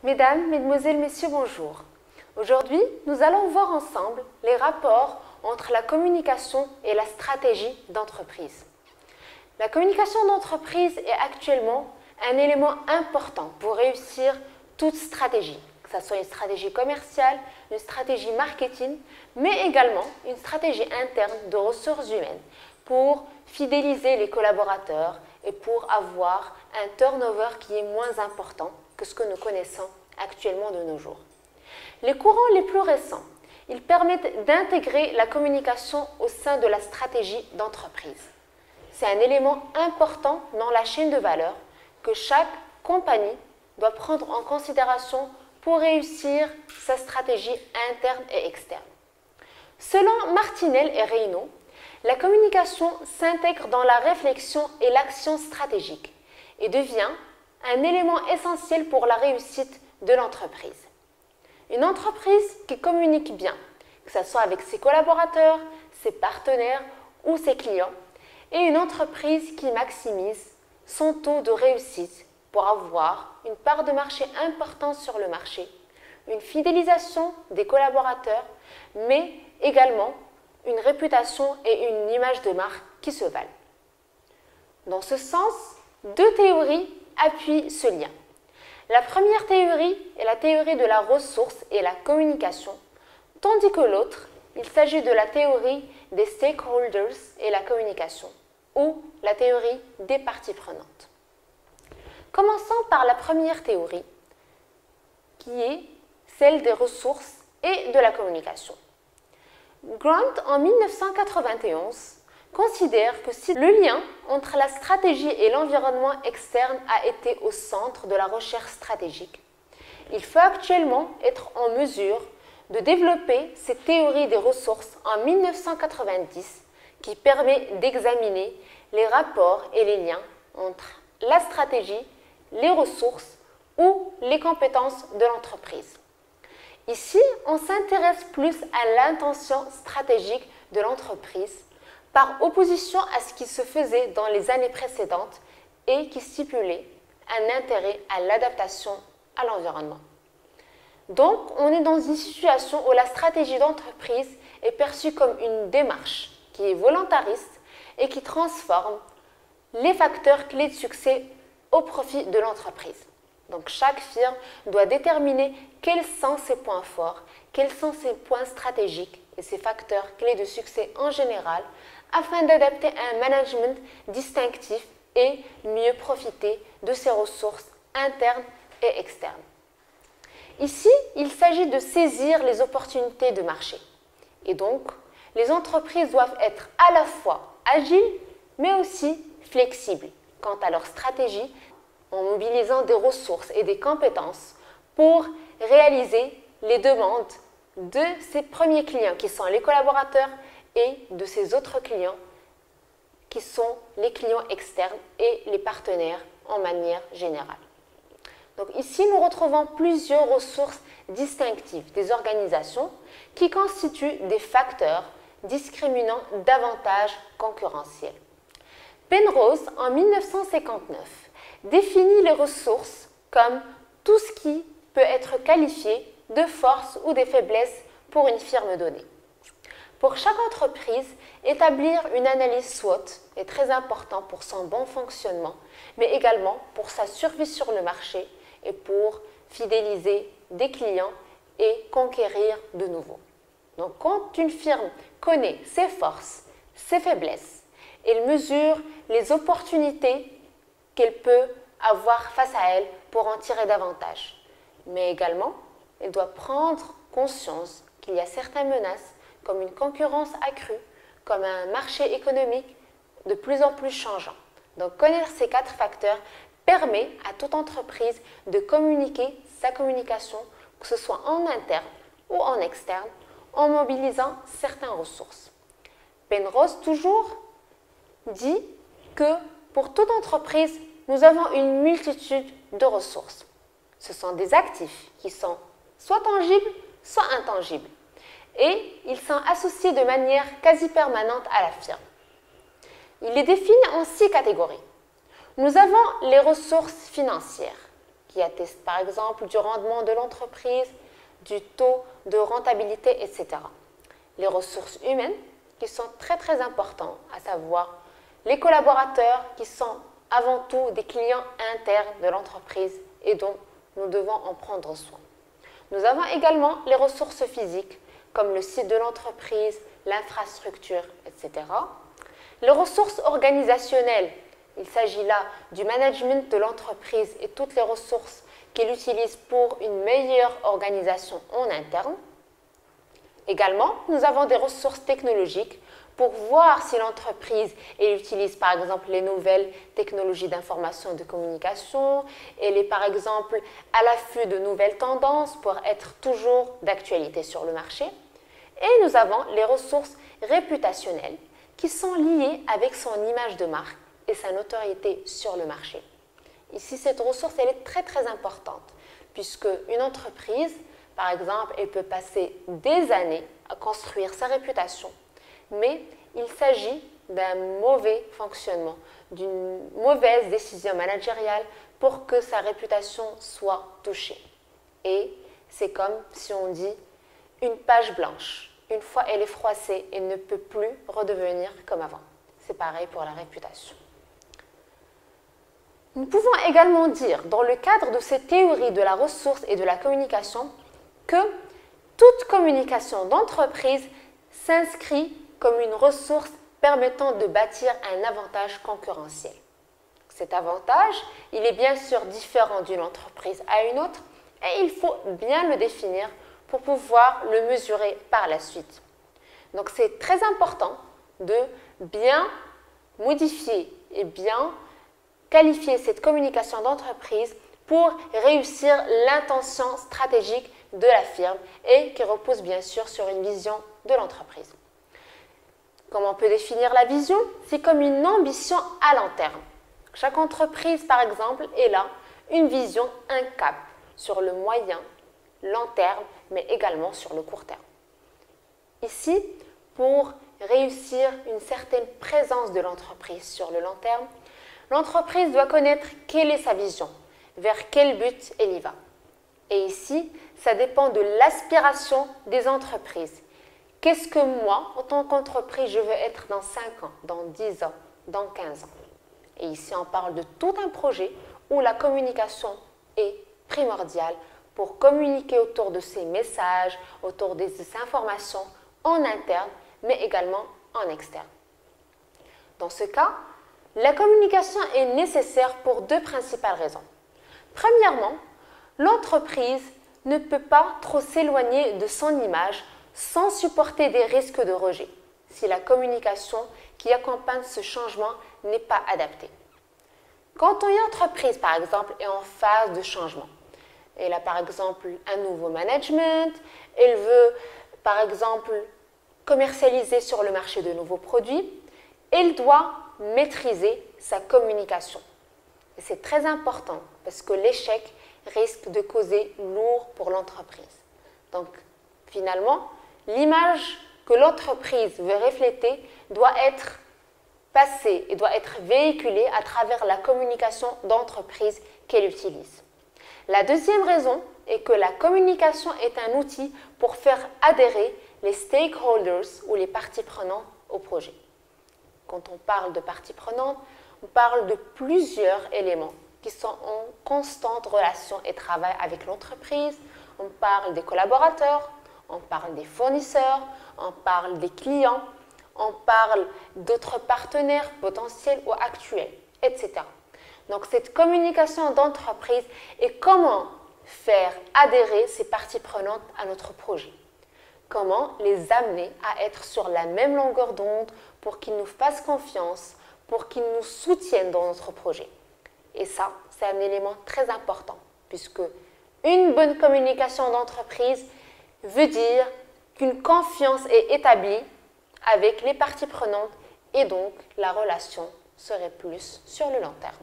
Mesdames, Mesdemoiselles, Messieurs, bonjour. Aujourd'hui, nous allons voir ensemble les rapports entre la communication et la stratégie d'entreprise. La communication d'entreprise est actuellement un élément important pour réussir toute stratégie, que ce soit une stratégie commerciale, une stratégie marketing, mais également une stratégie interne de ressources humaines pour fidéliser les collaborateurs et pour avoir un turnover qui est moins important que ce que nous connaissons actuellement de nos jours. Les courants les plus récents, ils permettent d'intégrer la communication au sein de la stratégie d'entreprise. C'est un élément important dans la chaîne de valeur que chaque compagnie doit prendre en considération pour réussir sa stratégie interne et externe. Selon Martinel et Reynaud, la communication s'intègre dans la réflexion et l'action stratégique et devient un élément essentiel pour la réussite de l'entreprise. Une entreprise qui communique bien, que ce soit avec ses collaborateurs, ses partenaires ou ses clients, et une entreprise qui maximise son taux de réussite pour avoir une part de marché importante sur le marché, une fidélisation des collaborateurs, mais également une réputation et une image de marque qui se valent. Dans ce sens, deux théories appuient ce lien. La première théorie est la théorie de la ressource et la communication, tandis que l'autre, il s'agit de la théorie des stakeholders et la communication, ou la théorie des parties prenantes. Commençons par la première théorie, qui est celle des ressources et de la communication. Grant, en 1991, considère que si le lien entre la stratégie et l'environnement externe a été au centre de la recherche stratégique, il faut actuellement être en mesure de développer cette théorie des ressources en 1990 qui permet d'examiner les rapports et les liens entre la stratégie, les ressources ou les compétences de l'entreprise. Ici, on s'intéresse plus à l'intention stratégique de l'entreprise par opposition à ce qui se faisait dans les années précédentes et qui stipulait un intérêt à l'adaptation à l'environnement. Donc, on est dans une situation où la stratégie d'entreprise est perçue comme une démarche qui est volontariste et qui transforme les facteurs clés de succès au profit de l'entreprise. Donc, chaque firme doit déterminer quels sont ses points forts, quels sont ses points stratégiques et ses facteurs clés de succès en général afin d'adapter un management distinctif et mieux profiter de ses ressources internes et externes. Ici, il s'agit de saisir les opportunités de marché. Et donc, les entreprises doivent être à la fois agiles, mais aussi flexibles quant à leur stratégie en mobilisant des ressources et des compétences pour réaliser les demandes de ses premiers clients qui sont les collaborateurs et de ses autres clients qui sont les clients externes et les partenaires en manière générale. Donc ici, nous retrouvons plusieurs ressources distinctives des organisations qui constituent des facteurs discriminant davantage concurrentiels. Penrose, en 1959, définit les ressources comme tout ce qui peut être qualifié de force ou de faiblesse pour une firme donnée. Pour chaque entreprise, établir une analyse SWOT est très important pour son bon fonctionnement, mais également pour sa survie sur le marché et pour fidéliser des clients et conquérir de nouveaux. Donc, quand une firme connaît ses forces, ses faiblesses, elle mesure les opportunités qu'elle peut avoir face à elle pour en tirer davantage. Mais également, elle doit prendre conscience qu'il y a certaines menaces comme une concurrence accrue, comme un marché économique de plus en plus changeant. Donc, connaître ces 4 facteurs permet à toute entreprise de communiquer sa communication, que ce soit en interne ou en externe, en mobilisant certaines ressources. Penrose, toujours, dit que pour toute entreprise, nous avons une multitude de ressources. Ce sont des actifs qui sont soit tangibles, soit intangibles. Et ils sont associés de manière quasi permanente à la firme. Il les définit en 6 catégories. Nous avons les ressources financières, qui attestent par exemple du rendement de l'entreprise, du taux de rentabilité, etc. Les ressources humaines qui sont très importantes, à savoir les collaborateurs qui sont avant tout des clients internes de l'entreprise et dont nous devons en prendre soin. Nous avons également les ressources physiques comme le site de l'entreprise, l'infrastructure, etc. Les ressources organisationnelles, il s'agit là du management de l'entreprise et toutes les ressources qu'il utilise pour une meilleure organisation en interne. Également, nous avons des ressources technologiques pour voir si l'entreprise utilise par exemple les nouvelles technologies d'information et de communication, elle est par exemple à l'affût de nouvelles tendances pour être toujours d'actualité sur le marché. Et nous avons les ressources réputationnelles qui sont liées avec son image de marque et sa notoriété sur le marché. Ici, cette ressource, elle est très importante puisque une entreprise, par exemple, elle peut passer des années à construire sa réputation, mais il s'agit d'un mauvais fonctionnement, d'une mauvaise décision managériale pour que sa réputation soit touchée. Et c'est comme si on dit une page blanche. Une fois elle est froissée, elle ne peut plus redevenir comme avant. C'est pareil pour la réputation. Nous pouvons également dire, dans le cadre de cette théorie de la ressource et de la communication, que toute communication d'entreprise s'inscrit comme une ressource permettant de bâtir un avantage concurrentiel. Cet avantage, il est bien sûr différent d'une entreprise à une autre et il faut bien le définir pour pouvoir le mesurer par la suite. Donc c'est très important de bien modifier et bien qualifier cette communication d'entreprise pour réussir l'intention stratégique de la firme et qui repose bien sûr sur une vision de l'entreprise. Comment on peut définir la vision? C'est comme une ambition à long terme. Chaque entreprise, par exemple, est là une vision, un cap sur le moyen, long terme, mais également sur le court terme. Ici, pour réussir une certaine présence de l'entreprise sur le long terme, l'entreprise doit connaître quelle est sa vision, vers quel but elle y va. Et ici, ça dépend de l'aspiration des entreprises. Qu'est-ce que moi, en tant qu'entreprise, je veux être dans 5 ans, dans 10 ans, dans 15 ans? Et ici, on parle de tout un projet où la communication est primordiale pour communiquer autour de ces messages, autour des informations en interne, mais également en externe. Dans ce cas, la communication est nécessaire pour 2 principales raisons. Premièrement, l'entreprise ne peut pas trop s'éloigner de son image sans supporter des risques de rejet si la communication qui accompagne ce changement n'est pas adaptée. Quand une entreprise, par exemple, est en phase de changement, elle a par exemple un nouveau management, elle veut par exemple commercialiser sur le marché de nouveaux produits, elle doit maîtriser sa communication. Et c'est très important parce que l'échec risque de causer lourd pour l'entreprise. Donc, finalement, l'image que l'entreprise veut refléter doit être passée et doit être véhiculée à travers la communication d'entreprise qu'elle utilise. La deuxième raison est que la communication est un outil pour faire adhérer les stakeholders ou les parties prenantes au projet. Quand on parle de parties prenantes, on parle de plusieurs éléments qui sont en constante relation et travail avec l'entreprise. On parle des collaborateurs, on parle des fournisseurs, on parle des clients, on parle d'autres partenaires potentiels ou actuels, etc. Donc cette communication d'entreprise est comment faire adhérer ces parties prenantes à notre projet. Comment les amener à être sur la même longueur d'onde pour qu'ils nous fassent confiance, pour qu'ils nous soutiennent dans notre projet. Et ça, c'est un élément très important puisque une bonne communication d'entreprise veut dire qu'une confiance est établie avec les parties prenantes et donc la relation serait plus sur le long terme.